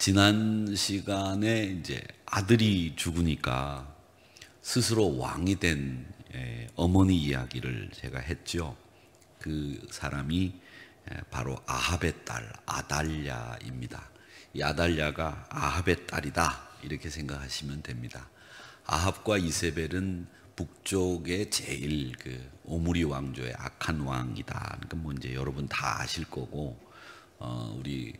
지난 시간에 이제 아들이 죽으니까 스스로 왕이 된 어머니 이야기를 제가 했죠. 그 사람이 바로 아합의 딸 아달랴입니다. 이 아달랴가 아합의 딸이다 이렇게 생각하시면 됩니다. 아합과 이세벨은 북쪽의 제일 그 오므리 왕조의 악한 왕이다. 그러니까 뭐 이제 여러분 다 아실 거고, 우리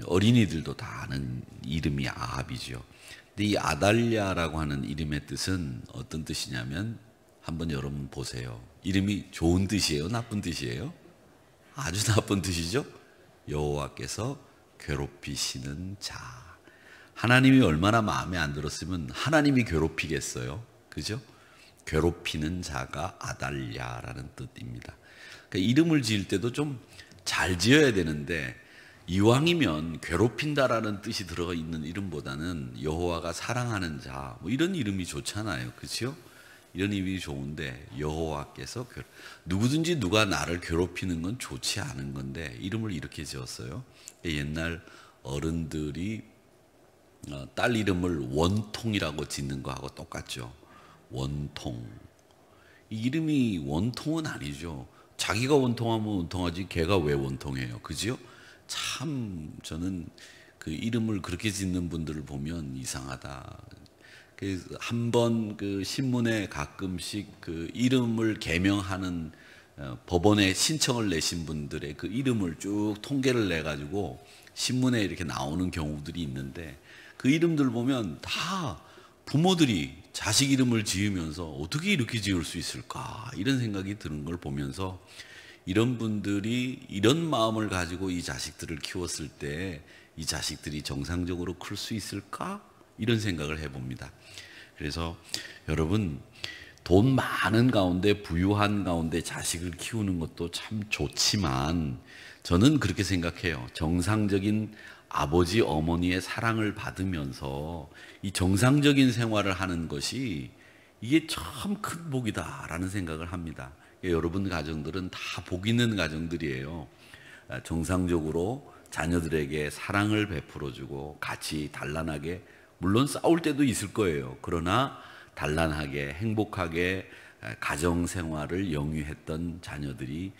어린이들도 다 아는 이름이 아합이죠. 근데 이 아달랴라고 하는 이름의 뜻은 어떤 뜻이냐면, 한번 여러분 보세요. 이름이 좋은 뜻이에요? 나쁜 뜻이에요? 아주 나쁜 뜻이죠. 여호와께서 괴롭히시는 자. 하나님이 얼마나 마음에 안 들었으면 하나님이 괴롭히겠어요? 그죠? 괴롭히는 자가 아달랴라는 뜻입니다. 그러니까 이름을 지을 때도 좀 잘 지어야 되는데, 이왕이면 괴롭힌다라는 뜻이 들어가 있는 이름보다는 여호와가 사랑하는 자, 뭐 이런 이름이 좋잖아요. 그렇죠? 이런 이름이 좋은데, 여호와께서 누구든지 누가 나를 괴롭히는 건 좋지 않은 건데 이름을 이렇게 지었어요. 옛날 어른들이 딸 이름을 원통이라고 짓는 거하고 똑같죠. 원통. 이 이름이 원통은 아니죠. 자기가 원통하면 원통하지 걔가 왜 원통해요? 그죠? 참 저는 그 이름을 그렇게 짓는 분들을 보면 이상하다. 한번 그 신문에 가끔씩 그 이름을 개명하는 법원에 신청을 내신 분들의 그 이름을 쭉 통계를 내 가지고 신문에 이렇게 나오는 경우들이 있는데, 그 이름들 보면 다 부모들이 자식 이름을 지으면서 어떻게 이렇게 지을 수 있을까 이런 생각이 드는 걸 보면서, 이런 분들이 이런 마음을 가지고 이 자식들을 키웠을 때 이 자식들이 정상적으로 클 수 있을까 이런 생각을 해봅니다. 그래서 여러분, 돈 많은 가운데 부유한 가운데 자식을 키우는 것도 참 좋지만, 저는 그렇게 생각해요. 정상적인 아버지 어머니의 사랑을 받으면서 이 정상적인 생활을 하는 것이 이게 참 큰 복이다라는 생각을 합니다. 여러분 가정들은 다 복 있는 가정들이에요. 정상적으로 자녀들에게 사랑을 베풀어주고 같이 단란하게, 물론 싸울 때도 있을 거예요. 그러나 단란하게 행복하게 가정생활을 영위했던 자녀들이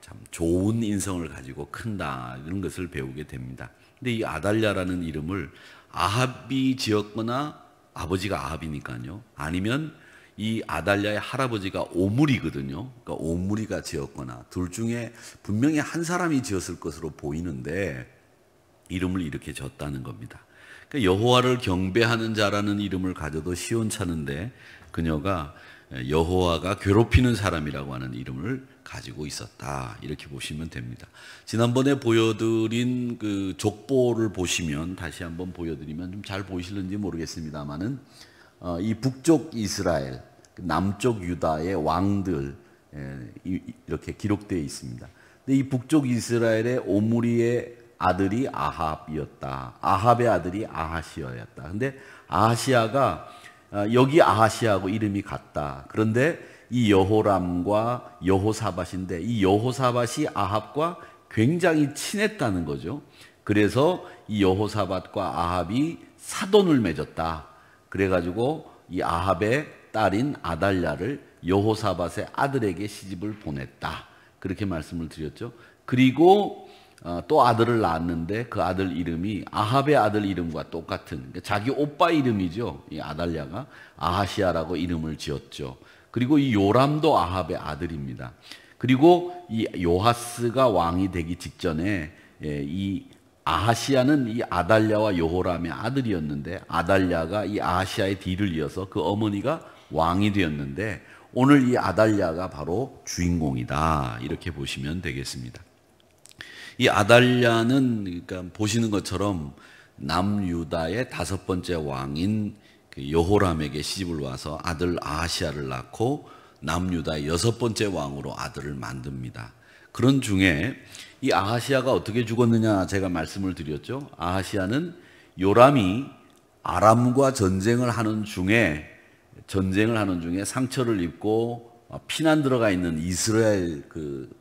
참 좋은 인성을 가지고 큰다, 이런 것을 배우게 됩니다. 근데 이 아달랴라는 이름을 아합이 지었거나, 아버지가 아합이니까요, 아니면 이 아달랴의 할아버지가 오므리거든요. 그러니까 오므리가 지었거나 둘 중에 분명히 한 사람이 지었을 것으로 보이는데 이름을 이렇게 졌다는 겁니다. 그러니까 여호와를 경배하는 자라는 이름을 가져도 시원찮은데, 그녀가 여호와가 괴롭히는 사람이라고 하는 이름을 가지고 있었다, 이렇게 보시면 됩니다. 지난번에 보여드린 그 족보를 보시면, 다시 한번 보여드리면 좀 잘 보이실는지 모르겠습니다만은, 이 북쪽 이스라엘, 남쪽 유다의 왕들 이렇게 기록되어 있습니다. 근데 이 북쪽 이스라엘의 오므리의 아들이 아합이었다. 아합의 아들이 아하시아였다. 근데 아하시아가, 여기 아하시아하고 이름이 같다. 그런데 이 여호람과 여호사밧인데, 이 여호사밧이 아합과 굉장히 친했다는 거죠. 그래서 이 여호사밧과 아합이 사돈을 맺었다. 그래가지고 이 아합의 딸인 아달랴를 여호사밧의 아들에게 시집을 보냈다, 그렇게 말씀을 드렸죠. 그리고 또 아들을 낳았는데 그 아들 이름이 아합의 아들 이름과 똑같은, 그러니까 자기 오빠 이름이죠. 이 아달랴가 아하시아라고 이름을 지었죠. 그리고 이 요람도 아합의 아들입니다. 그리고 이 요하스가 왕이 되기 직전에 이 아하시아는 이 아달랴와 여호람의 아들이었는데, 아달랴가 이 아하시아의 뒤를 이어서 그 어머니가 왕이 되었는데, 오늘 이 아달랴가 바로 주인공이다, 이렇게 보시면 되겠습니다. 이 아달랴는, 그러니까 보시는 것처럼 남유다의 5번째 왕인 그 여호람에게 시집을 와서 아들 아하시아를 낳고 남유다의 6번째 왕으로 아들을 만듭니다. 그런 중에 이 아하시아가 어떻게 죽었느냐 제가 말씀을 드렸죠. 아하시아는 요람이 아람과 전쟁을 하는 중에 상처를 입고 피난 들어가 있는 이스라엘 그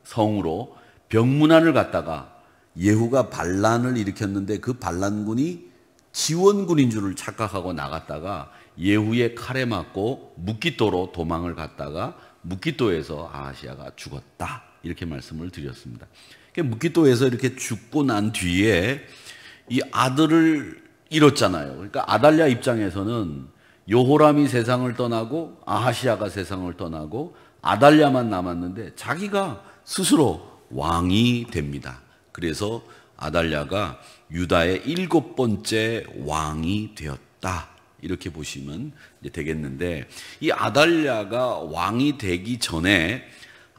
성으로 병문안을 갔다가 예후가 반란을 일으켰는데 그 반란군이 지원군인 줄을 착각하고 나갔다가 예후의 칼에 맞고 묵깃도로 도망을 갔다가 묵깃도에서 아하시아가 죽었다, 이렇게 말씀을 드렸습니다. 묵깃도에서 이렇게 죽고 난 뒤에 이 아들을 잃었잖아요. 그러니까 아달랴 입장에서는 여호람이 세상을 떠나고 아하시아가 세상을 떠나고 아달랴만 남았는데 자기가 스스로 왕이 됩니다. 그래서 아달랴가 유다의 7번째 왕이 되었다, 이렇게 보시면 이제 되겠는데, 이 아달랴가 왕이 되기 전에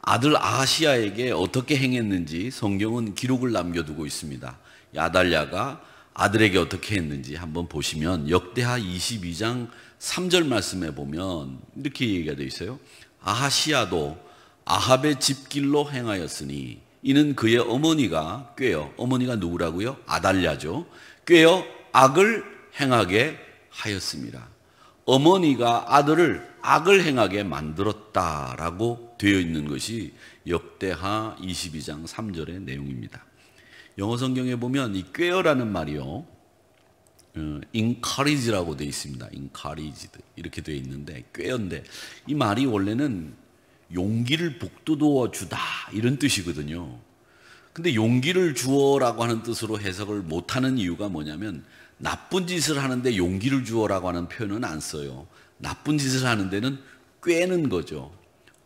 아들 아하시아에게 어떻게 행했는지 성경은 기록을 남겨두고 있습니다. 이 아달랴가 아들에게 어떻게 했는지 한번 보시면 역대하 22장 3절 말씀에 보면 이렇게 얘기가 되어 있어요. 아하시아도 아합의 집길로 행하였으니 이는 그의 어머니가 꾀어, 어머니가 누구라고요? 아달랴죠. 꾀어 악을 행하게 하였습니다. 어머니가 아들을 악을 행하게 만들었다라고 되어 있는 것이 역대하 22장 3절의 내용입니다. 영어 성경에 보면 이 꾀어라는 말이요, encourage라고 되어 있습니다. encouraged 이렇게 되어 있는데 꾀어인데 이 말이 원래는 용기를 북돋워 주다 이런 뜻이거든요. 근데 용기를 주어라고 하는 뜻으로 해석을 못하는 이유가 뭐냐면 나쁜 짓을 하는데 용기를 주어라고 하는 표현은 안 써요. 나쁜 짓을 하는 데는 꾀는 거죠.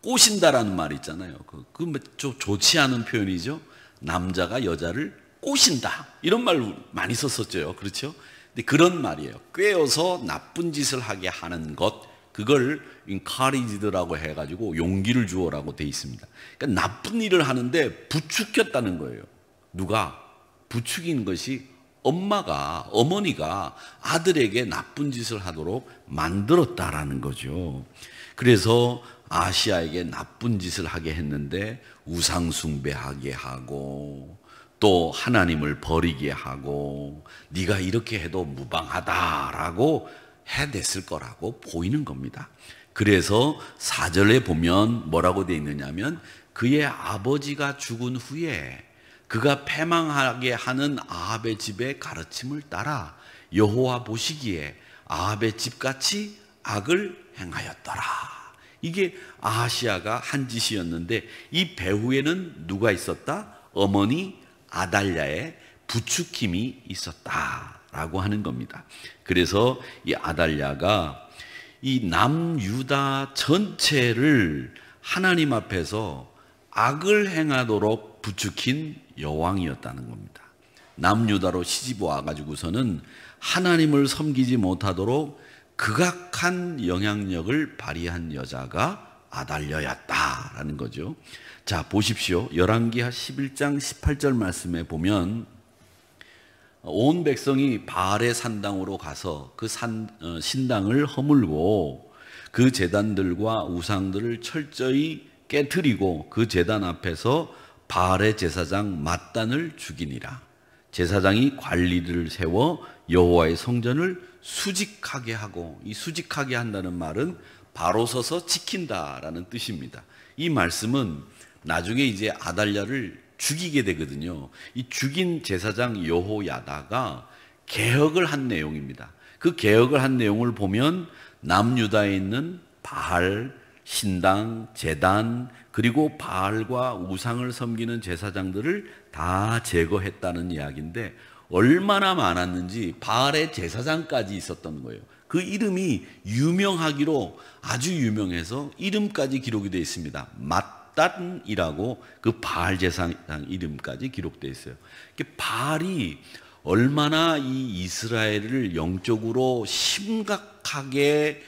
꼬신다라는 말 있잖아요. 좋지 않은 표현이죠. 남자가 여자를 꼬신다 이런 말 많이 썼었죠. 그렇죠? 근데 그런 말이에요. 꾀어서 나쁜 짓을 하게 하는 것, 그걸 encouraged라고 해가지고 용기를 주어라고 돼 있습니다. 그러니까 나쁜 일을 하는데 부추겼다는 거예요. 누가? 부추긴 것이 어머니가 아들에게 나쁜 짓을 하도록 만들었다라는 거죠. 그래서 아시아에게 나쁜 짓을 하게 했는데 우상 숭배하게 하고 또 하나님을 버리게 하고 네가 이렇게 해도 무방하다라고 해냈을 거라고 보이는 겁니다. 그래서 4절에 보면 뭐라고 되어 있느냐면 그의 아버지가 죽은 후에 그가 패망하게 하는 아합의 집의 가르침을 따라 여호와 보시기에 아합의 집같이 악을 행하였더라. 이게 아하시아가 한 짓이었는데 이 배후에는 누가 있었다? 어머니 아달랴의 부추김이 있었다라고 하는 겁니다. 그래서 이 아달랴가 이 남유다 전체를 하나님 앞에서 악을 행하도록 부추긴 여왕이었다는 겁니다. 남유다로 시집 와가지고서는 하나님을 섬기지 못하도록 극악한 영향력을 발휘한 여자가 아달랴였다라는 거죠. 자, 보십시오. 열왕기하 11장 18절 말씀에 보면 온 백성이 바알의 산당으로 가서 그 신당을 허물고 그 제단들과 우상들을 철저히 깨트리고 그 제단 앞에서 바알의 제사장 맏단을 죽이니라. 제사장이 관리를 세워 여호와의 성전을 수직하게 하고, 이 수직하게 한다는 말은 바로 서서 지킨다라는 뜻입니다. 이 말씀은 나중에 이제 아달랴를 죽이게 되거든요. 이 죽인 제사장 여호야다가 개혁을 한 내용입니다. 그 개혁을 한 내용을 보면 남유다에 있는 바알, 신당, 제단, 그리고 바알과 우상을 섬기는 제사장들을 다 제거했다는 이야기인데 얼마나 많았는지 바알의 제사장까지 있었던 거예요. 그 이름이 유명하기로 아주 유명해서 이름까지 기록이 되어 있습니다. 맏단이라고 그 바알 제사장 이름까지 기록되어 있어요. 바알이 얼마나 이 이스라엘을 영적으로 심각하게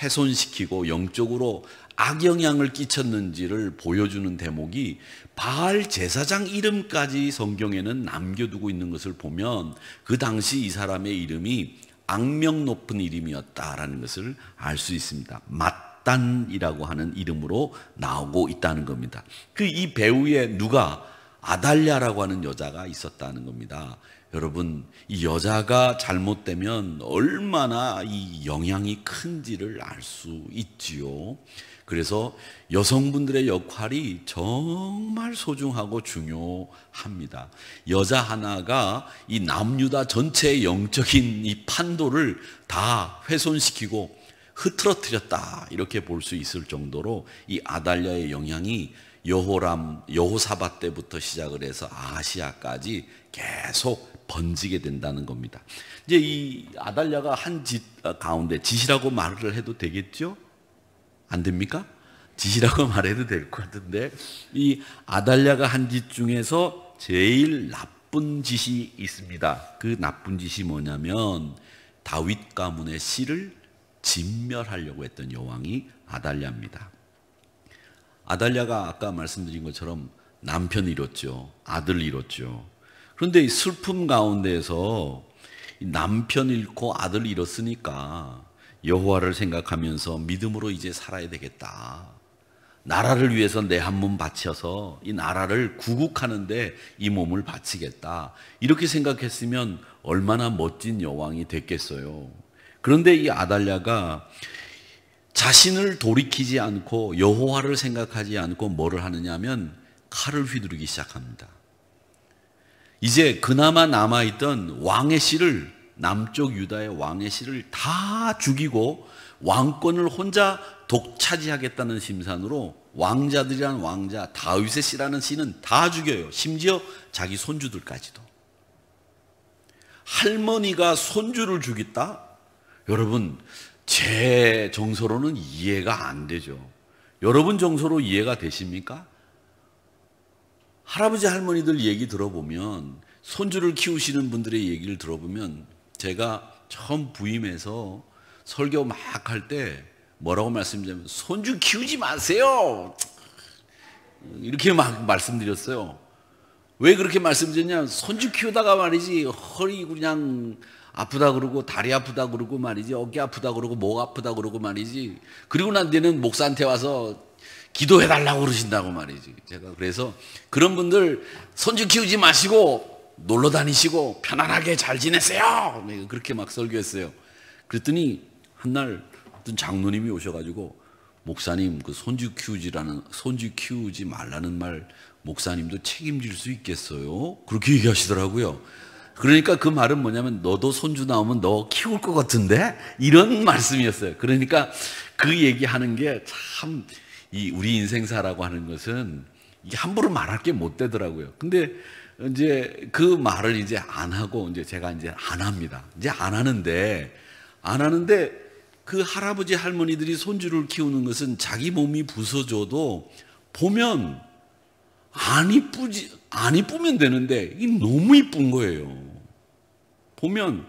훼손시키고 영적으로 악영향을 끼쳤는지를 보여주는 대목이 바알 제사장 이름까지 성경에는 남겨두고 있는 것을 보면 그 당시 이 사람의 이름이 악명 높은 이름이었다라는 것을 알 수 있습니다. 맏단이라고 하는 이름으로 나오고 있다는 겁니다. 이 배후에 누가? 아달랴라고 하는 여자가 있었다는 겁니다. 여러분, 이 여자가 잘못되면 얼마나 이 영향이 큰지를 알 수 있지요. 그래서 여성분들의 역할이 정말 소중하고 중요합니다. 여자 하나가 이 남유다 전체의 영적인 이 판도를 다 훼손시키고 흐트러뜨렸다, 이렇게 볼 수 있을 정도로 이 아달랴의 영향이 여호사밧 때부터 시작을 해서 아시아까지 계속 번지게 된다는 겁니다. 이제 이 아달랴가 한 짓 가운데, 짓이라고 말을 해도 되겠죠? 안 됩니까? 짓이라고 말해도 될 것 같은데, 이 아달랴가 한 짓 중에서 제일 나쁜 짓이 있습니다. 그 나쁜 짓이 뭐냐면 다윗 가문의 씨를 진멸하려고 했던 여왕이 아달랴입니다. 아달랴가 아까 말씀드린 것처럼 남편 잃었죠. 아들 잃었죠. 그런데 이 슬픔 가운데에서 남편 잃고 아들 잃었으니까 여호와를 생각하면서 믿음으로 이제 살아야 되겠다. 나라를 위해서 내 한 몸 바쳐서 이 나라를 구국하는데 이 몸을 바치겠다. 이렇게 생각했으면 얼마나 멋진 여왕이 됐겠어요. 그런데 이 아달랴가 자신을 돌이키지 않고 여호와를 생각하지 않고 뭐를 하느냐 하면 칼을 휘두르기 시작합니다. 이제 그나마 남아있던 왕의 씨를, 남쪽 유다의 왕의 씨를 다 죽이고 왕권을 혼자 독차지하겠다는 심산으로 왕자들이란 왕자, 다윗의 씨라는 씨는 다 죽여요. 심지어 자기 손주들까지도. 할머니가 손주를 죽였다? 여러분, 제 정서로는 이해가 안 되죠. 여러분 정서로 이해가 되십니까? 할아버지 할머니들 얘기 들어보면, 손주를 키우시는 분들의 얘기를 들어보면, 제가 처음 부임해서 설교 막 할 때 뭐라고 말씀드리냐면, 손주 키우지 마세요, 이렇게 막 말씀드렸어요. 왜 그렇게 말씀드렸냐면, 손주 키우다가 말이지 허리 그냥 아프다 그러고 다리 아프다 그러고 말이지, 어깨 아프다 그러고 목 아프다 그러고 말이지, 그리고 난 뒤에는 목사한테 와서 기도해달라고 그러신다고 말이지. 제가 그래서 그런 분들 손주 키우지 마시고 놀러 다니시고 편안하게 잘 지내세요, 그렇게 막 설교했어요. 그랬더니 한날 어떤 장로님이 오셔가지고, 목사님, 그 손주 키우지 말라는 말 목사님도 책임질 수 있겠어요? 그렇게 얘기하시더라고요. 그러니까 그 말은 뭐냐면, 너도 손주 나오면 너 키울 것 같은데? 이런 말씀이었어요. 그러니까 그 얘기하는 게 참, 우리 인생사라고 하는 것은 이게 함부로 말할 게 못 되더라고요. 근데 이제 그 말을 이제 안 하고, 이제 제가 이제 안 합니다. 이제 안 하는데 그 할아버지 할머니들이 손주를 키우는 것은 자기 몸이 부서져도 보면 안 이쁘면 되는데, 이 너무 이쁜 거예요. 보면,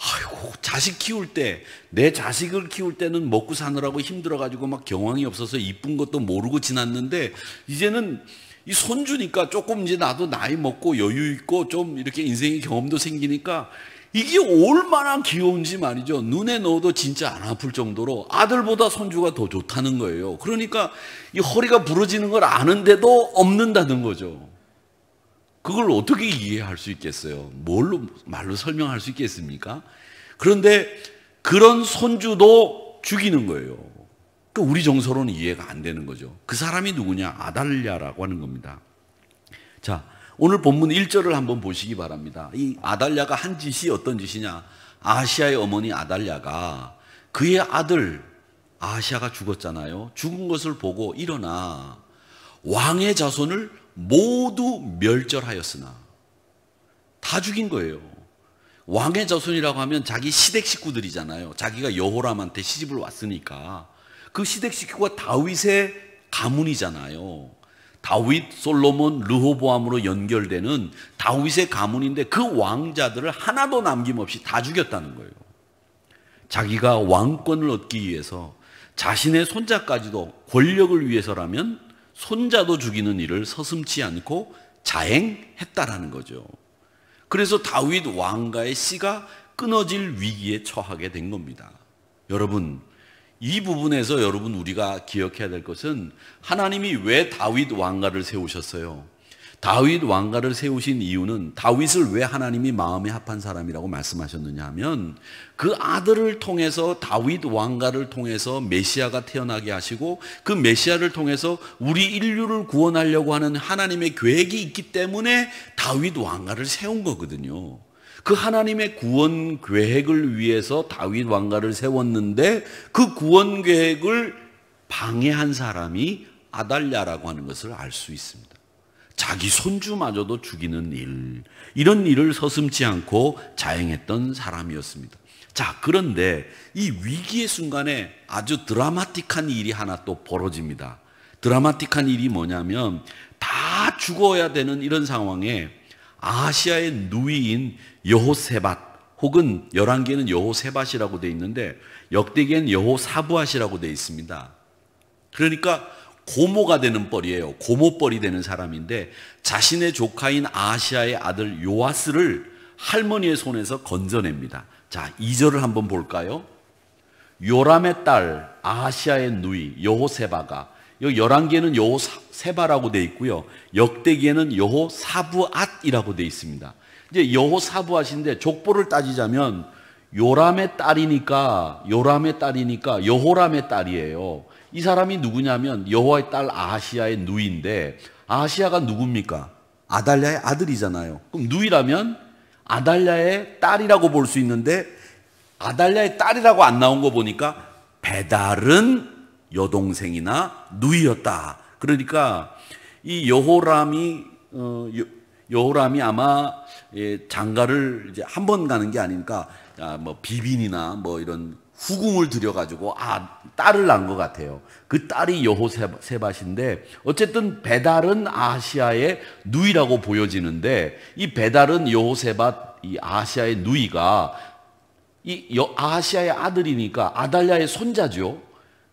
아이고, 자식 키울 때, 내 자식을 키울 때는 먹고 사느라고 힘들어가지고 막 경황이 없어서 이쁜 것도 모르고 지났는데, 이제는 이 손주니까 조금 이제 나도 나이 먹고 여유 있고 좀 이렇게 인생의 경험도 생기니까 이게 얼마나 귀여운지 말이죠. 눈에 넣어도 진짜 안 아플 정도로 아들보다 손주가 더 좋다는 거예요. 그러니까 이 허리가 부러지는 걸 아는데도 없는다는 거죠. 그걸 어떻게 이해할 수 있겠어요? 말로 설명할 수 있겠습니까? 그런데 그런 손주도 죽이는 거예요. 그러니까 우리 정서로는 이해가 안 되는 거죠. 그 사람이 누구냐? 아달랴라고 하는 겁니다. 자, 오늘 본문 1절을 한번 보시기 바랍니다. 이 아달랴가 한 짓이 어떤 짓이냐? 아시아의 어머니 아달랴가 그의 아들 아시아가 죽었잖아요. 죽은 것을 보고 일어나 왕의 자손을 모두 멸절하였으나, 다 죽인 거예요. 왕의 자손이라고 하면 자기 시댁 식구들이잖아요. 자기가 여호람한테 시집을 왔으니까 그 시댁 식구가 다윗의 가문이잖아요. 다윗, 솔로몬, 르호보암으로 연결되는 다윗의 가문인데 그 왕자들을 하나도 남김없이 다 죽였다는 거예요. 자기가 왕권을 얻기 위해서 자신의 손자까지도 권력을 위해서라면 손자도 죽이는 일을 서슴지 않고 자행했다라는 거죠. 그래서 다윗 왕가의 씨가 끊어질 위기에 처하게 된 겁니다. 여러분, 이 부분에서 우리가 기억해야 될 것은, 하나님이 왜 다윗 왕가를 세우셨어요? 다윗 왕가를 세우신 이유는 다윗을 왜 하나님이 마음에 합한 사람이라고 말씀하셨느냐 하면 그 아들을 통해서 다윗 왕가를 통해서 메시아가 태어나게 하시고 그 메시아를 통해서 우리 인류를 구원하려고 하는 하나님의 계획이 있기 때문에 다윗 왕가를 세운 거거든요. 그 하나님의 구원 계획을 위해서 다윗 왕가를 세웠는데 그 구원 계획을 방해한 사람이 아달랴라고 하는 것을 알 수 있습니다. 자기 손주마저도 죽이는 일, 이런 일을 서슴지 않고 자행했던 사람이었습니다. 자, 그런데 이 위기의 순간에 아주 드라마틱한 일이 하나 또 벌어집니다. 드라마틱한 일이 뭐냐면 다 죽어야 되는 이런 상황에 아하시아의 누이인 여호세밧, 혹은 열왕기에는 여호세밧이라고 되어 있는데 역대기에는 여호사부앗이라고 되어 있습니다. 그러니까 고모가 되는 뻘이에요. 고모뻘이 되는 사람인데 자신의 조카인 아하시아의 아들 요아스를 할머니의 손에서 건져냅니다. 자, 2절을 한번 볼까요? 요람의 딸 아하시아의 누이 여호세바가, 여기 열왕기에는 여호세바라고 되어 있고요, 역대기에는 여호사부앗이라고 되어 있습니다. 이제 여호사부앗인데 족보를 따지자면 요람의 딸이니까 여호람의 딸이에요. 이 사람이 누구냐면 여호와의 딸 아하시아의 누이인데, 아하시아가 누굽니까? 아달랴의 아들이잖아요. 그럼 누이라면 아달랴의 딸이라고 볼 수 있는데 아달랴의 딸이라고 안 나온 거 보니까 베달은 여동생이나 누이였다. 그러니까 이 여호람이 아마 장가를 이제 한 번 가는 게 아니니까 뭐 비빈이나 뭐 이런 후궁을 들여가지고 딸을 낳은 것 같아요. 그 딸이 여호세밧인데 어쨌든 베달은 아하시아의 누이라고 보여지는데, 이 베달은 여호세밧, 이 아하시아의 누이가 아하시아의 아들이니까 아달랴의 손자죠.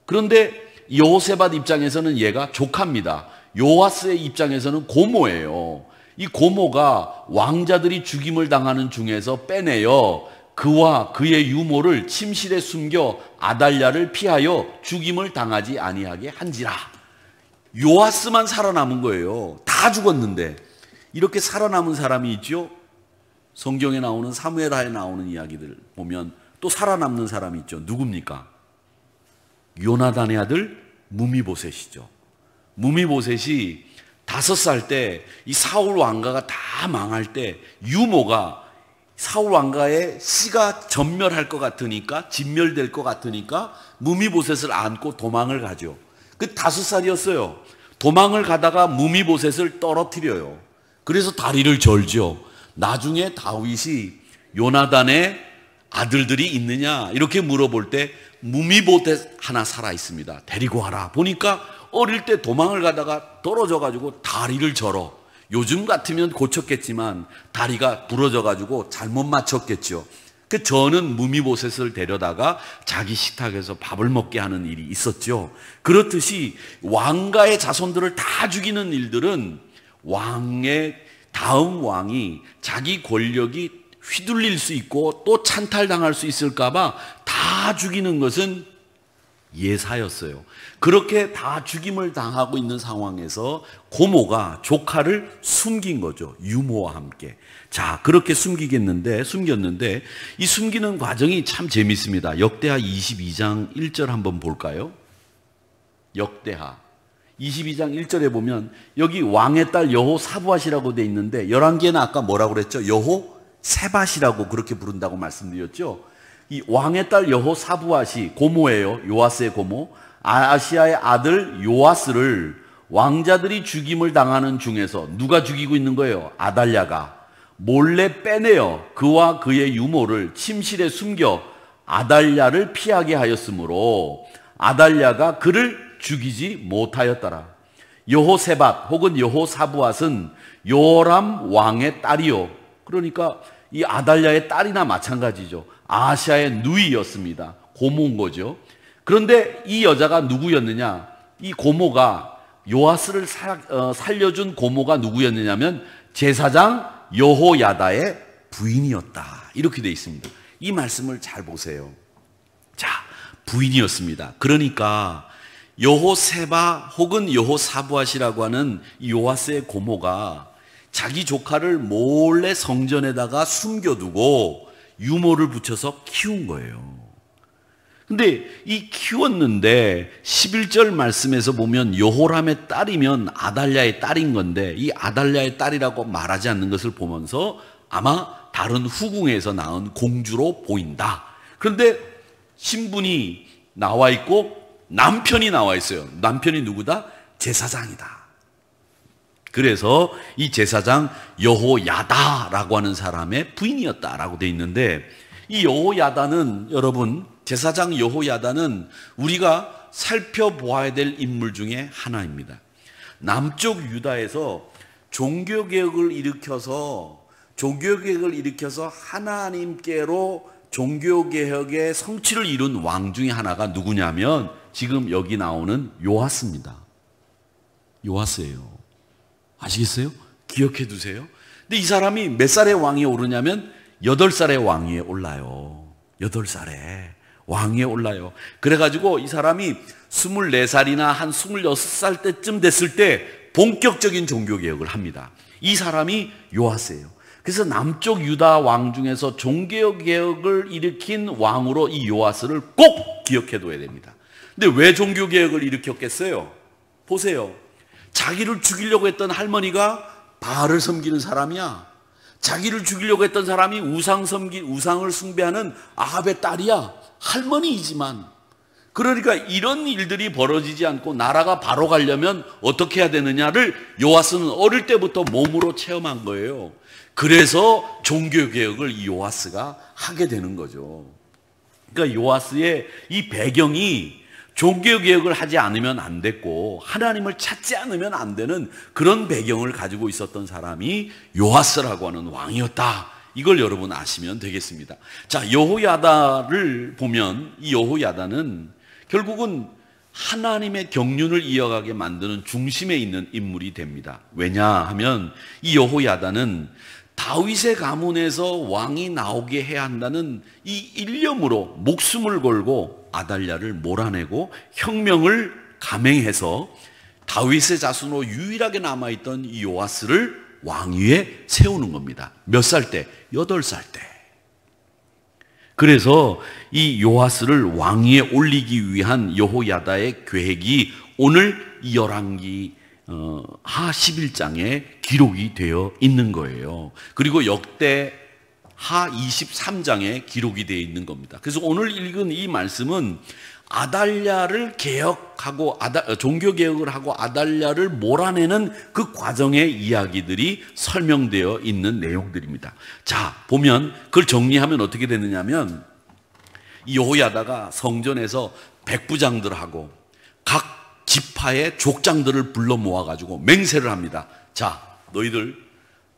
그런데 여호세밧 입장에서는 얘가 조카입니다. 요아스의 입장에서는 고모예요. 이 고모가 왕자들이 죽임을 당하는 중에서 빼내어 그와 그의 유모를 침실에 숨겨 아달랴를 피하여 죽임을 당하지 아니하게 한지라. 요아스만 살아남은 거예요. 다 죽었는데. 이렇게 살아남은 사람이 있죠. 성경에 나오는 사무엘하에 나오는 이야기들 보면 또 살아남는 사람이 있죠. 누굽니까? 요나단의 아들 무미보셋이죠. 무미보셋이 5살 때 이 사울 왕가가 다 망할 때 유모가 사울 왕가의 씨가 전멸할 것 같으니까, 진멸될 것 같으니까 무미보셋을 안고 도망을 가죠. 그 5살이었어요. 도망을 가다가 무미보셋을 떨어뜨려요. 그래서 다리를 절죠. 나중에 다윗이 요나단의 아들들이 있느냐 이렇게 물어볼 때 무미보셋 하나 살아 있습니다. 데리고 와라. 보니까 어릴 때 도망을 가다가 떨어져 가지고 다리를 절어. 요즘 같으면 고쳤겠지만 다리가 부러져 가지고 잘못 맞췄겠죠. 그 저는 무미보셋을 데려다가 자기 식탁에서 밥을 먹게 하는 일이 있었죠. 그렇듯이 왕가의 자손들을 다 죽이는 일들은 왕의 다음 왕이 자기 권력이 휘둘릴 수 있고 또 찬탈당할 수 있을까 봐 다 죽이는 것은 예사였어요. 그렇게 다 죽임을 당하고 있는 상황에서 고모가 조카를 숨긴 거죠. 유모와 함께. 자, 그렇게 숨겼는데 이 숨기는 과정이 참 재밌습니다. 역대하 22장 1절 한번 볼까요? 역대하 22장 1절에 보면 여기 왕의 딸 여호사부앗이라고 돼 있는데, 열왕기에는 아까 뭐라고 그랬죠? 여호세밧이라고 그렇게 부른다고 말씀드렸죠. 이 왕의 딸 여호사부앗이 고모예요. 요아스의 고모. 아하시아의 아들 요아스를 왕자들이 죽임을 당하는 중에서 누가 죽이고 있는 거예요? 아달랴가 몰래 빼내어 그와 그의 유모를 침실에 숨겨 아달랴를 피하게 하였으므로 아달랴가 그를 죽이지 못하였더라. 여호세밧 혹은 여호사부앗은 요람 왕의 딸이요. 그러니까 이 아달랴의 딸이나 마찬가지죠. 아하시아의 누이였습니다. 고모인 거죠. 그런데 이 여자가 누구였느냐? 이 고모가 요아스를 살려준 고모가 누구였느냐면 제사장 여호야다의 부인이었다. 이렇게 돼 있습니다. 이 말씀을 잘 보세요. 자, 부인이었습니다. 그러니까 여호세바 혹은 여호사부앗이라고 하는 이 요아스의 고모가 자기 조카를 몰래 성전에다가 숨겨두고 유모를 붙여서 키운 거예요. 근데 이 키웠는데 11절 말씀에서 보면 여호람의 딸이면 아달랴의 딸인 건데 이 아달랴의 딸이라고 말하지 않는 것을 보면서 아마 다른 후궁에서 낳은 공주로 보인다. 그런데 신분이 나와 있고 남편이 나와 있어요. 남편이 누구다? 제사장이다. 그래서 이 제사장 여호야다라고 하는 사람의 부인이었다라고 되어 있는데 이 여호야다는 여러분 제사장 여호야다는 우리가 살펴보아야 될 인물 중에 하나입니다. 남쪽 유다에서 종교개혁을 일으켜서 하나님께로 종교개혁의 성취를 이룬 왕 중에 하나가 누구냐면 지금 여기 나오는 요아스입니다. 요아스예요. 아시겠어요? 기억해 두세요. 근데 이 사람이 몇 살에 왕위에 오르냐면 8살에 왕위에 올라요. 8살에 왕위에 올라요. 그래가지고 이 사람이 24살이나 한 26살 때쯤 됐을 때 본격적인 종교개혁을 합니다. 이 사람이 요아스예요. 그래서 남쪽 유다 왕 중에서 종교개혁을 일으킨 왕으로 이 요아스를 꼭 기억해 둬야 됩니다. 근데 왜 종교개혁을 일으켰겠어요? 보세요. 자기를 죽이려고 했던 할머니가 바알을 섬기는 사람이야. 자기를 죽이려고 했던 사람이 우상을 숭배하는 아합의 딸이야. 할머니이지만. 그러니까 이런 일들이 벌어지지 않고 나라가 바로 가려면 어떻게 해야 되느냐를 요아스는 어릴 때부터 몸으로 체험한 거예요. 그래서 종교개혁을 이 요아스가 하게 되는 거죠. 그러니까 요아스의 이 배경이 종교개혁을 하지 않으면 안 됐고 하나님을 찾지 않으면 안 되는 그런 배경을 가지고 있었던 사람이 요아스라고 하는 왕이었다. 이걸 여러분 아시면 되겠습니다. 자, 여호야다를 보면 이 여호야다는 결국은 하나님의 경륜을 이어가게 만드는 중심에 있는 인물이 됩니다. 왜냐하면 이 여호야다는 다윗의 가문에서 왕이 나오게 해야 한다는 이 일념으로 목숨을 걸고 아달랴를 몰아내고 혁명을 감행해서 다윗의 자손으로 유일하게 남아있던 이 요아스를 왕위에 세우는 겁니다. 몇 살 때? 8살 때. 그래서 이 요아스를 왕위에 올리기 위한 여호야다의 계획이 오늘 이 열왕기 하 11장에 기록이 되어 있는 거예요. 그리고 역대 하 23장에 기록이 되어 있는 겁니다. 그래서 오늘 읽은 이 말씀은 아달랴를 개혁하고 종교개혁을 하고 아달랴를 몰아내는 그 과정의 이야기들이 설명되어 있는 내용들입니다. 자, 보면 그걸 정리하면 어떻게 되느냐면 이 여호야다가 성전에서 백부장들하고 각 지파의 족장들을 불러 모아가지고 맹세를 합니다. 자, 너희들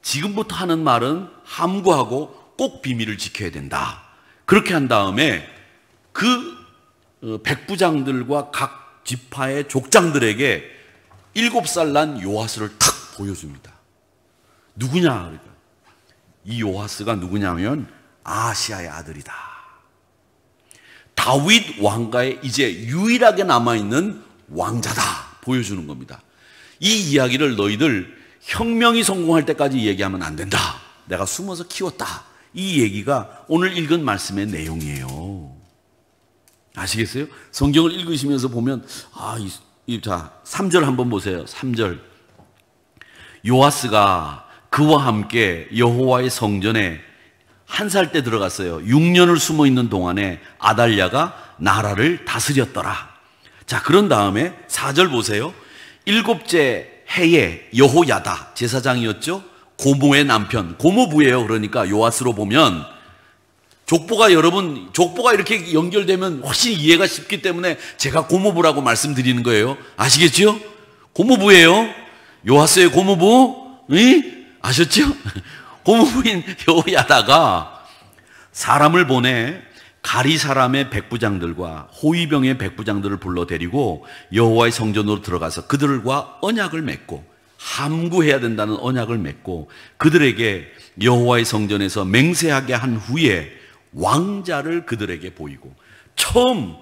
지금부터 하는 말은 함구하고 꼭 비밀을 지켜야 된다. 그렇게 한 다음에 그 백부장들과 각 지파의 족장들에게 7살 난 요아스를 탁 보여줍니다. 누구냐? 그러니까 이 요아스가 누구냐면 아하시아의 아들이다. 다윗 왕가에 이제 유일하게 남아있는 왕자다. 보여주는 겁니다. 이 이야기를 너희들 혁명이 성공할 때까지 얘기하면 안 된다. 내가 숨어서 키웠다. 이 얘기가 오늘 읽은 말씀의 내용이에요. 아시겠어요? 성경을 읽으시면서 보면 자, 3절 한번 보세요. 3절. 요아스가 그와 함께 여호와의 성전에 1살 때 들어갔어요. 6년을 숨어 있는 동안에 아달랴가 나라를 다스렸더라. 자, 그런 다음에 4절 보세요. 7째 해에 여호야다 제사장이었죠. 고모의 남편, 고모부예요. 그러니까 요아스로 보면 족보가 이렇게 연결되면 훨씬 이해가 쉽기 때문에 제가 고모부라고 말씀드리는 거예요. 아시겠죠? 고모부예요. 요아스의 고모부. 아셨죠? 고모부인 여호야다가 사람을 보내 가리 사람의 백부장들과 호위병의 백부장들을 불러 데리고 여호와의 성전으로 들어가서 그들과 언약을 맺고 함구해야 된다는 언약을 맺고 그들에게 여호와의 성전에서 맹세하게 한 후에 왕자를 그들에게 보이고 처음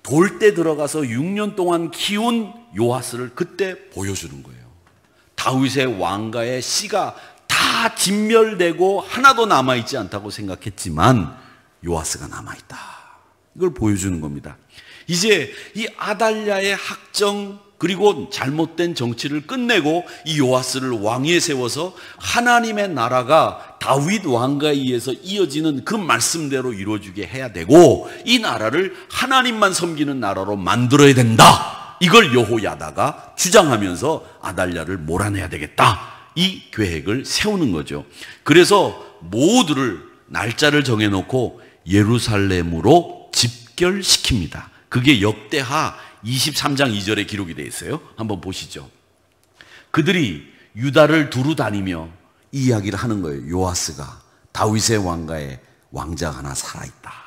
돌 때 들어가서 6년 동안 키운 요아스를 그때 보여주는 거예요. 다윗의 왕가의 씨가 다 진멸되고 하나도 남아있지 않다고 생각했지만 요아스가 남아있다. 이걸 보여주는 겁니다. 이제 이 아달랴의 학정 그리고 잘못된 정치를 끝내고 이 요아스를 왕위에 세워서 하나님의 나라가 다윗 왕가에 의해서 이어지는 그 말씀대로 이루어지게 해야 되고 이 나라를 하나님만 섬기는 나라로 만들어야 된다. 이걸 여호야다가 주장하면서 아달랴를 몰아내야 되겠다. 이 계획을 세우는 거죠. 그래서 모두를 날짜를 정해놓고 예루살렘으로 집결시킵니다. 그게 역대하 23장 2절에 기록이 되어 있어요. 한번 보시죠. 그들이 유다를 두루 다니며 이 이야기를 하는 거예요. 요아스가 다윗의 왕가에 왕자가 하나 살아있다.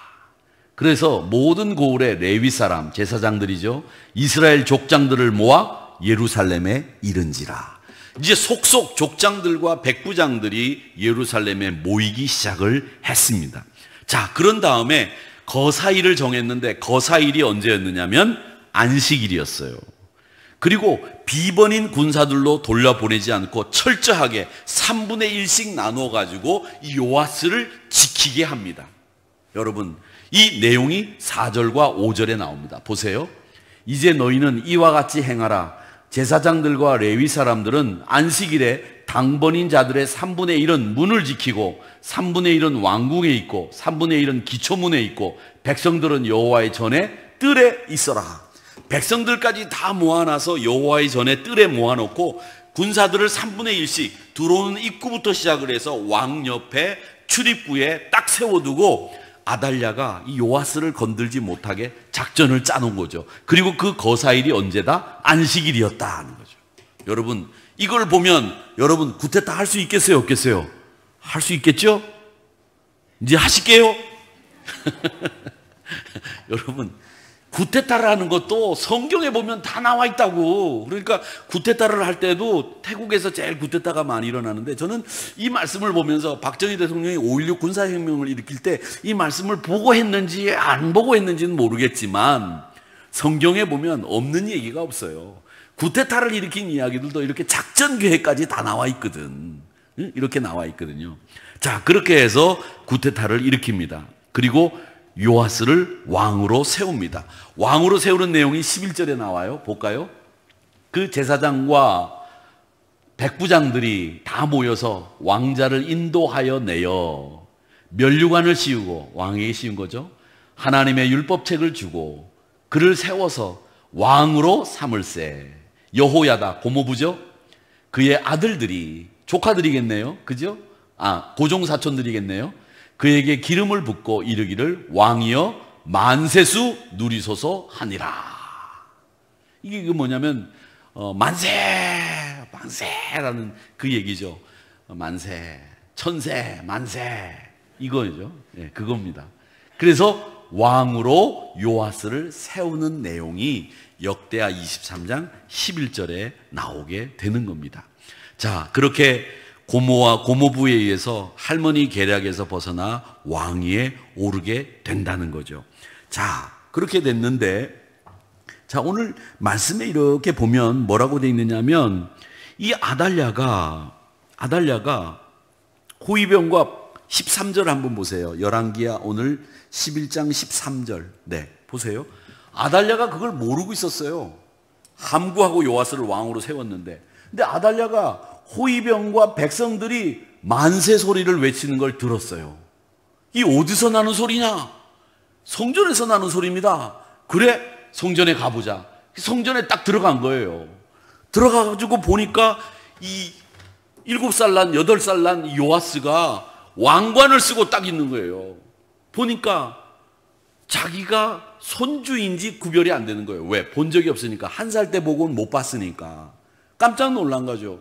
그래서 모든 고을의 레위 사람, 제사장들이죠. 이스라엘 족장들을 모아 예루살렘에 이른지라. 이제 속속 족장들과 백부장들이 예루살렘에 모이기 시작을 했습니다. 자, 그런 다음에 거사일을 정했는데 거사일이 언제였느냐면 안식일이었어요. 그리고 비번인 군사들로 돌려보내지 않고 철저하게 3분의 1씩 나누어 가지고 이 요아스를 지키게 합니다. 여러분, 이 내용이 4절과 5절에 나옵니다. 보세요. 이제 너희는 이와 같이 행하라. 제사장들과 레위 사람들은 안식일에 당번인 자들의 3분의 1은 문을 지키고 3분의 1은 왕궁에 있고 3분의 1은 기초문에 있고 백성들은 여호와의 전에 뜰에 있어라. 백성들까지 다 모아놔서 여호와의 전에 뜰에 모아놓고 군사들을 3분의 1씩 들어오는 입구부터 시작을 해서 왕 옆에 출입구에 딱 세워두고 아달랴가 이 요아스를 건들지 못하게 작전을 짜놓은 거죠. 그리고 그 거사일이 언제다? 안식일이었다 하는 거죠. 여러분, 이걸 보면 여러분 구테타 할 수 있겠어요? 없겠어요? 할 수 있겠죠? 이제 하실게요. 여러분, 구테타라는 것도 성경에 보면 다 나와 있다고. 그러니까 구테타를 할 때도 태국에서 제일 구테타가 많이 일어나는데 저는 이 말씀을 보면서 박정희 대통령이 5.16 군사혁명을 일으킬 때 이 말씀을 보고 했는지 안 보고 했는지는 모르겠지만 성경에 보면 없는 얘기가 없어요. 구테타를 일으킨 이야기들도 이렇게 작전 계획까지 다 나와 있거든. 이렇게 나와 있거든요. 자, 그렇게 해서 구테타를 일으킵니다. 그리고 요아스를 왕으로 세웁니다. 왕으로 세우는 내용이 11절에 나와요. 볼까요? 그 제사장과 백부장들이 다 모여서 왕자를 인도하여 내어 면류관을 씌우고, 왕에게 씌운 거죠. 하나님의 율법책을 주고 그를 세워서 왕으로 삼을세. 여호야다 고모부죠. 그의 아들들이, 조카들이겠네요. 그죠? 고종사촌들이겠네요. 그에게 기름을 붓고 이르기를 왕이여 만세수 누리소서 하니라. 이게 뭐냐면 만세 만세라는 그 얘기죠. 만세, 천세, 만세 이거죠. 예, 그겁니다. 그래서 왕으로 요아스를 세우는 내용이 역대하 23장 11절에 나오게 되는 겁니다. 자, 그렇게 고모와 고모부에 의해서 할머니 계략에서 벗어나 왕위에 오르게 된다는 거죠. 자, 그렇게 됐는데, 자, 오늘 말씀에 이렇게 보면 뭐라고 되어 있느냐면 이 아달랴가 호위병과 13절 한번 보세요. 열왕기야 오늘 11장 13절. 네, 보세요. 아달랴가 그걸 모르고 있었어요. 함구하고 요아스를 왕으로 세웠는데, 근데 아달랴가 호위병과 백성들이 만세 소리를 외치는 걸 들었어요. 이 어디서 나는 소리냐? 성전에서 나는 소리입니다. 그래, 성전에 가보자. 성전에 딱 들어간 거예요. 들어가가지고 보니까 이 7살 난 8살 난 요아스가 왕관을 쓰고 딱 있는 거예요. 보니까 자기가 손주인지 구별이 안 되는 거예요. 왜? 본 적이 없으니까. 1살 때 보고는 못 봤으니까. 깜짝 놀란 거죠.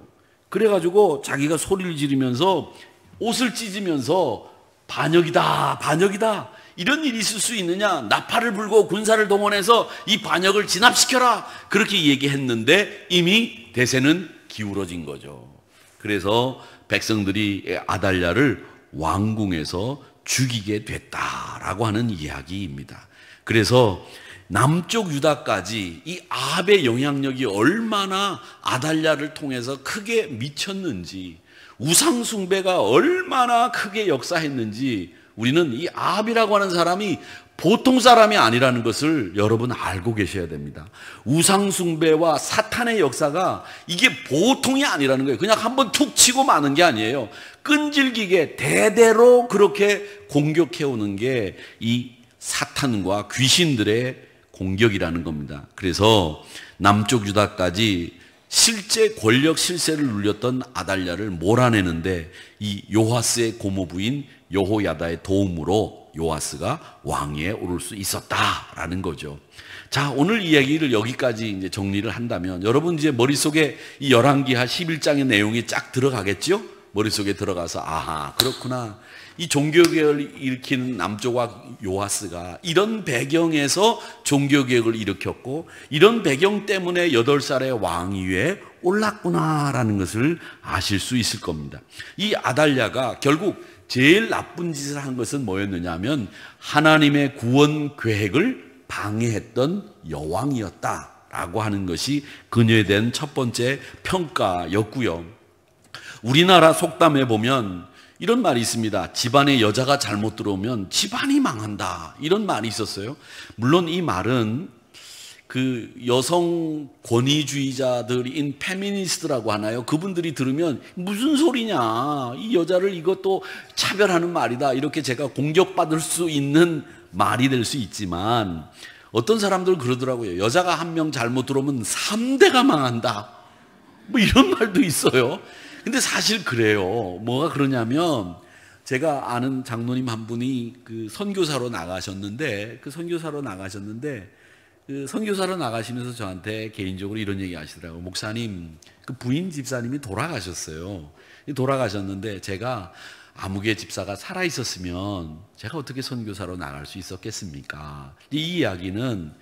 그래가지고 자기가 소리를 지르면서 옷을 찢으면서 반역이다, 반역이다. 이런 일이 있을 수 있느냐? 나팔을 불고 군사를 동원해서 이 반역을 진압시켜라. 그렇게 얘기했는데 이미 대세는 기울어진 거죠. 그래서 백성들이 아달랴를 왕궁에서 죽이게 됐다라고 하는 이야기입니다. 그래서 남쪽 유다까지 이 아합의 영향력이 얼마나 아달랴를 통해서 크게 미쳤는지, 우상 숭배가 얼마나 크게 역사했는지 우리는 이 아합이라고 하는 사람이 보통 사람이 아니라는 것을 여러분 알고 계셔야 됩니다. 우상 숭배와 사탄의 역사가 이게 보통이 아니라는 거예요. 그냥 한번 툭 치고 마는 게 아니에요. 끈질기게 대대로 그렇게 공격해 오는 게 이 사탄과 귀신들의 공격이라는 겁니다. 그래서 남쪽 유다까지 실제 권력 실세를 누렸던 아달랴를 몰아내는데 이 요아스의 고모부인 여호야다의 도움으로 요아스가 왕위에 오를 수 있었다라는 거죠. 자, 오늘 이야기를 여기까지 이제 정리를 한다면 여러분 이제 머릿속에 이 열왕기하 11장의 내용이 쫙 들어가겠죠? 머릿속에 들어가서 아하, 그렇구나. 이 종교개혁을 일으키는 남조와 요아스가 이런 배경에서 종교개혁을 일으켰고 이런 배경 때문에 8살의 왕위에 올랐구나라는 것을 아실 수 있을 겁니다. 이 아달랴가 결국 제일 나쁜 짓을 한 것은 뭐였느냐 하면 하나님의 구원 계획을 방해했던 여왕이었다라고 하는 것이 그녀에 대한 첫 번째 평가였고요. 우리나라 속담에 보면 이런 말이 있습니다. 집안에 여자가 잘못 들어오면 집안이 망한다. 이런 말이 있었어요. 물론 이 말은 그 여성 권위주의자들인 페미니스트라고 하나요? 그분들이 들으면 무슨 소리냐. 이 여자를 이것도 차별하는 말이다. 이렇게 제가 공격받을 수 있는 말이 될 수 있지만 어떤 사람들은 그러더라고요. 여자가 한 명 잘못 들어오면 3대가 망한다. 뭐 이런 말도 있어요. 근데 사실 그래요. 뭐가 그러냐면 제가 아는 장로님 한 분이 그 선교사로 나가셨는데 그 선교사로 나가시면서 저한테 개인적으로 이런 얘기 하시더라고요. 목사님, 그 부인 집사님이 돌아가셨어요. 돌아가셨는데 제가 아무개 집사가 살아 있었으면 제가 어떻게 선교사로 나갈 수 있었겠습니까? 이 이야기는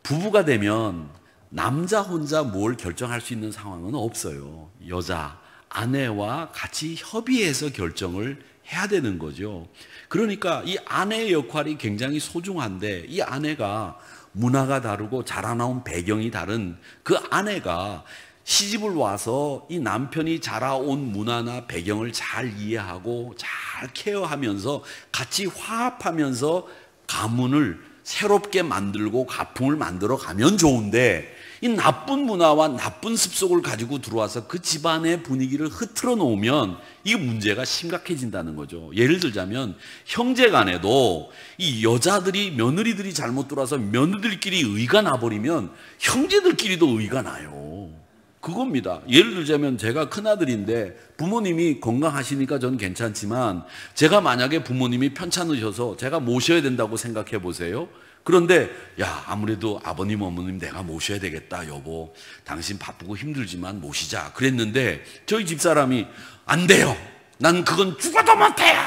부부가 되면 남자 혼자 뭘 결정할 수 있는 상황은 없어요. 여자, 아내와 같이 협의해서 결정을 해야 되는 거죠. 그러니까 이 아내의 역할이 굉장히 소중한데 이 아내가 문화가 다르고 자라나온 배경이 다른 그 아내가 시집을 와서 이 남편이 자라온 문화나 배경을 잘 이해하고 잘 케어하면서 같이 화합하면서 가문을 새롭게 만들고 가풍을 만들어 가면 좋은데 이 나쁜 문화와 나쁜 습속을 가지고 들어와서 그 집안의 분위기를 흐트러 놓으면 이 문제가 심각해진다는 거죠. 예를 들자면 형제 간에도 이 여자들이 며느리들이 잘못 들어와서 며느리들끼리 의가 나버리면 형제들끼리도 의가 나요. 그겁니다. 예를 들자면 제가 큰아들인데 부모님이 건강하시니까 저는 괜찮지만 제가 만약에 부모님이 편찮으셔서 제가 모셔야 된다고 생각해 보세요. 그런데 야, 아무래도 아버님 어머님 내가 모셔야 되겠다. 여보, 당신 바쁘고 힘들지만 모시자 그랬는데 저희 집사람이 안 돼요. 난 그건 죽어도 못해요.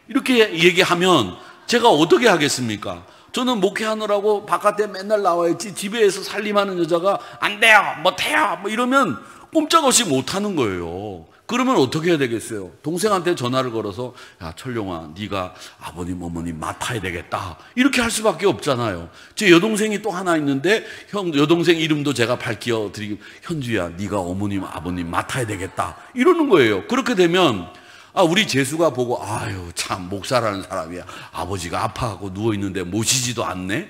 이렇게 얘기하면 제가 어떻게 하겠습니까? 저는 목회하느라고 바깥에 맨날 나와있지 집에서 살림하는 여자가 안 돼요, 못해요 뭐 이러면 꼼짝없이 못하는 거예요. 그러면 어떻게 해야 되겠어요? 동생한테 전화를 걸어서 야, 철룡아, 네가 아버님 어머님 맡아야 되겠다 이렇게 할 수밖에 없잖아요. 제 여동생이 또 하나 있는데 여동생 이름도 제가 밝혀드리고 현주야, 네가 어머님 아버님 맡아야 되겠다 이러는 거예요. 그렇게 되면 우리 재수가 보고 아유 참 목사라는 사람이야, 아버지가 아파하고 누워있는데 모시지도 않네,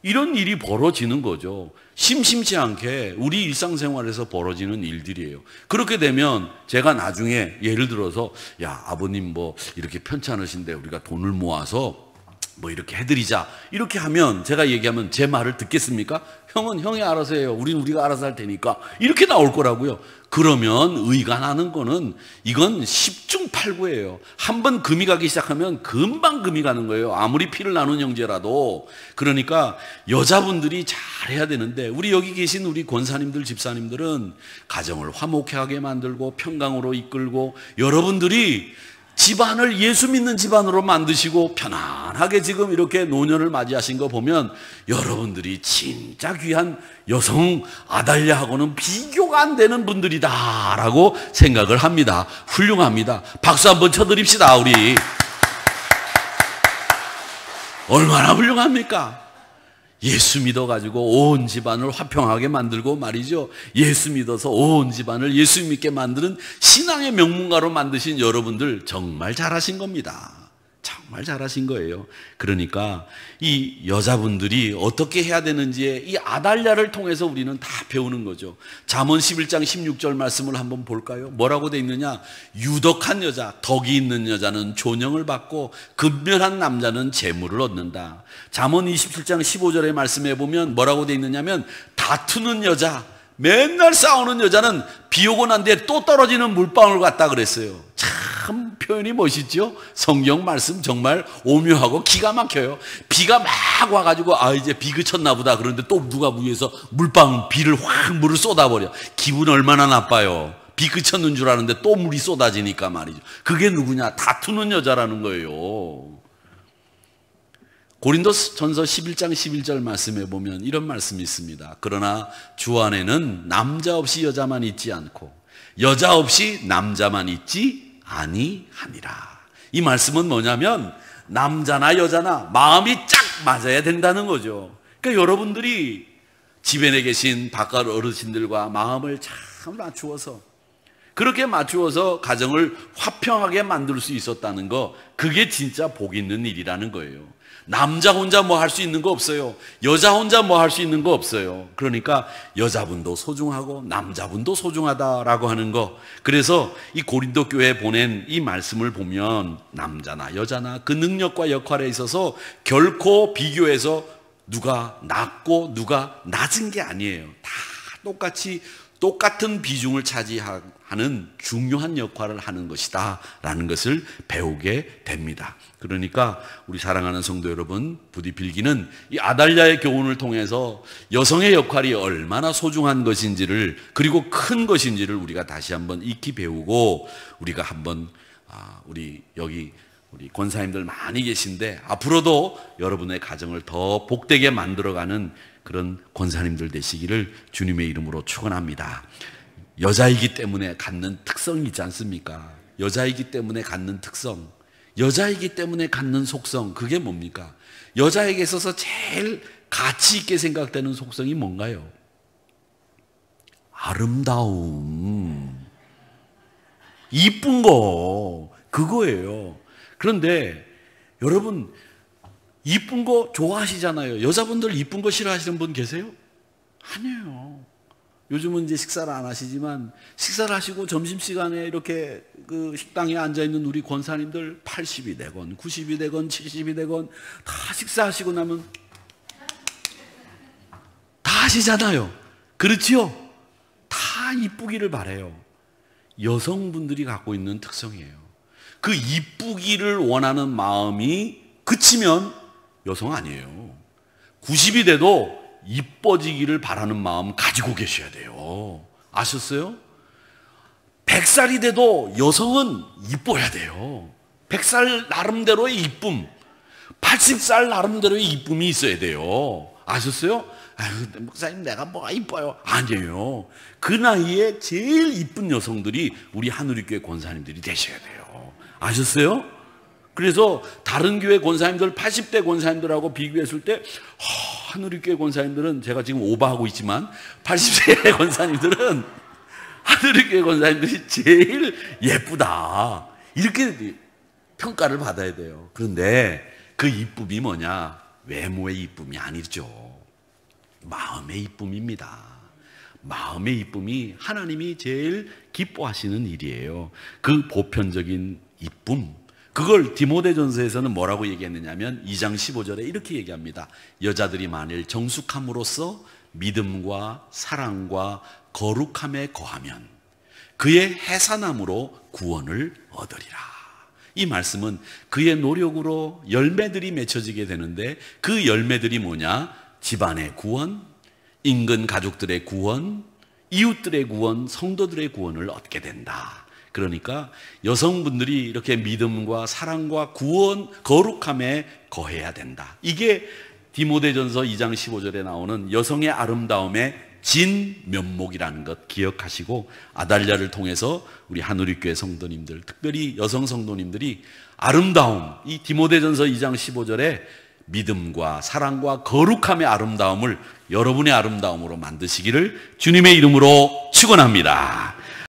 이런 일이 벌어지는 거죠. 심심치 않게 우리 일상생활에서 벌어지는 일들이에요. 그렇게 되면 제가 나중에 예를 들어서 야, 아버님 뭐 이렇게 편찮으신데 우리가 돈을 모아서 뭐 이렇게 해드리자 이렇게 하면 제가 얘기하면 제 말을 듣겠습니까? 형은 형이 알아서 해요, 우리가 알아서 할 테니까 이렇게 나올 거라고요. 그러면 의가 나는 거는 이건 10중8구예요. 한번 금이 가기 시작하면 금방 금이 가는 거예요. 아무리 피를 나눈 형제라도. 그러니까 여자분들이 잘해야 되는데 우리 여기 계신 우리 권사님들 집사님들은 가정을 화목하게 만들고 평강으로 이끌고 여러분들이 집안을 예수 믿는 집안으로 만드시고 편안하게 지금 이렇게 노년을 맞이하신 거 보면 여러분들이 진짜 귀한 여성 아달랴하고는 비교가 안 되는 분들이다라고 생각을 합니다. 훌륭합니다. 박수 한번 쳐드립시다. 우리 얼마나 훌륭합니까? 예수 믿어가지고 온 집안을 화평하게 만들고 말이죠. 예수 믿어서 온 집안을 예수 믿게 만드는 신앙의 명문가로 만드신 여러분들 정말 잘하신 겁니다. 정말 잘하신 거예요. 그러니까 이 여자분들이 어떻게 해야 되는지에 이 아달랴를 통해서 우리는 다 배우는 거죠. 잠언 11장 16절 말씀을 한번 볼까요? 뭐라고 돼 있느냐? 유덕한 여자, 덕이 있는 여자는 존영을 받고 근면한 남자는 재물을 얻는다. 잠언 27장 15절의 말씀에 보면 뭐라고 돼 있느냐면 다투는 여자, 맨날 싸우는 여자는 비 오고 난 뒤에 또 떨어지는 물방울 같다 그랬어요. 참 표현이 멋있죠? 성경 말씀 정말 오묘하고 기가 막혀요. 비가 막 와가지고 이제 비 그쳤나 보다. 그런데 또 누가 위에서 물방울, 물을 쏟아버려. 기분 얼마나 나빠요. 비 그쳤는 줄 아는데 또 물이 쏟아지니까 말이죠. 그게 누구냐? 다투는 여자라는 거예요. 고린도전서 11장 11절 말씀에 보면 이런 말씀이 있습니다. 그러나 주 안에는 남자 없이 여자만 있지 않고 여자 없이 남자만 있지 아니하니라. 이 말씀은 뭐냐면 남자나 여자나 마음이 짝 맞아야 된다는 거죠. 그러니까 여러분들이 집에 계신 바깥 어르신들과 마음을 잘 맞추어서 그렇게 맞추어서 가정을 화평하게 만들 수 있었다는 거, 그게 진짜 복 있는 일이라는 거예요. 남자 혼자 뭐 할 수 있는 거 없어요. 여자 혼자 뭐 할 수 있는 거 없어요. 그러니까 여자분도 소중하고 남자분도 소중하다라고 하는 거. 그래서 이 고린도 교회에 보낸 이 말씀을 보면 남자나 여자나 그 능력과 역할에 있어서 결코 비교해서 누가 낮고 누가 낮은 게 아니에요. 다 똑같은 비중을 차지하는 중요한 역할을 하는 것이다 라는 것을 배우게 됩니다. 그러니까 우리 사랑하는 성도 여러분, 부디 빌기는 이 아달랴의 교훈을 통해서 여성의 역할이 얼마나 소중한 것인지를, 그리고 큰 것인지를 우리가 다시 한번 익히 배우고, 우리가 한번 우리 권사님들 많이 계신데 앞으로도 여러분의 가정을 더 복되게 만들어가는 그런 권사님들 되시기를 주님의 이름으로 축원합니다. 여자이기 때문에 갖는 특성이 있지 않습니까? 여자이기 때문에 갖는 특성, 여자이기 때문에 갖는 속성, 그게 뭡니까? 여자에게 있어서 제일 가치 있게 생각되는 속성이 뭔가요? 아름다움, 이쁜 거, 그거예요. 그런데 여러분, 이쁜 거 좋아하시잖아요. 여자분들 이쁜 거 싫어하시는 분 계세요? 아니에요. 요즘은 이제 식사를 안 하시지만 식사를 하시고 점심시간에 이렇게 그 식당에 앉아있는 우리 권사님들 80이 되건 90이 되건 70이 되건 다 식사하시고 나면 다 하시잖아요. 그렇지요? 다 이쁘기를 바라요. 여성분들이 갖고 있는 특성이에요. 그 이쁘기를 원하는 마음이 그치면 여성 아니에요. 90이 돼도 이뻐지기를 바라는 마음 가지고 계셔야 돼요. 아셨어요? 100살이 돼도 여성은 이뻐야 돼요. 100살 나름대로의 이쁨, 80살 나름대로의 이쁨이 있어야 돼요. 아셨어요? 아유, 목사님 내가 뭐가 이뻐요? 아니에요. 그 나이에 제일 이쁜 여성들이 우리 하늘교회 권사님들이 되셔야 돼요. 아셨어요? 그래서 다른 교회 권사님들 80대 권사님들하고 비교했을 때 하늘교회 권사님들은, 제가 지금 오버하고 있지만 80대 권사님들은 하늘교회 권사님들이 제일 예쁘다, 이렇게 평가를 받아야 돼요. 그런데 그 이쁨이 뭐냐? 외모의 이쁨이 아니죠. 마음의 이쁨입니다. 마음의 이쁨이 하나님이 제일 기뻐하시는 일이에요. 그 보편적인 이쁨, 그걸 디모데전서에서는 뭐라고 얘기했느냐면 2장 15절에 이렇게 얘기합니다. 여자들이 만일 정숙함으로써 믿음과 사랑과 거룩함에 거하면 그의 해산함으로 구원을 얻으리라. 이 말씀은 그의 노력으로 열매들이 맺혀지게 되는데, 그 열매들이 뭐냐? 집안의 구원, 인근 가족들의 구원, 이웃들의 구원, 성도들의 구원을 얻게 된다. 그러니까 여성분들이 이렇게 믿음과 사랑과 구원, 거룩함에 거해야 된다. 이게 디모데전서 2장 15절에 나오는 여성의 아름다움의 진면목이라는 것 기억하시고, 아달랴를 통해서 우리 하늘교회 성도님들, 특별히 여성 성도님들이 아름다움, 이 디모데전서 2장 15절에 믿음과 사랑과 거룩함의 아름다움을 여러분의 아름다움으로 만드시기를 주님의 이름으로 축원합니다.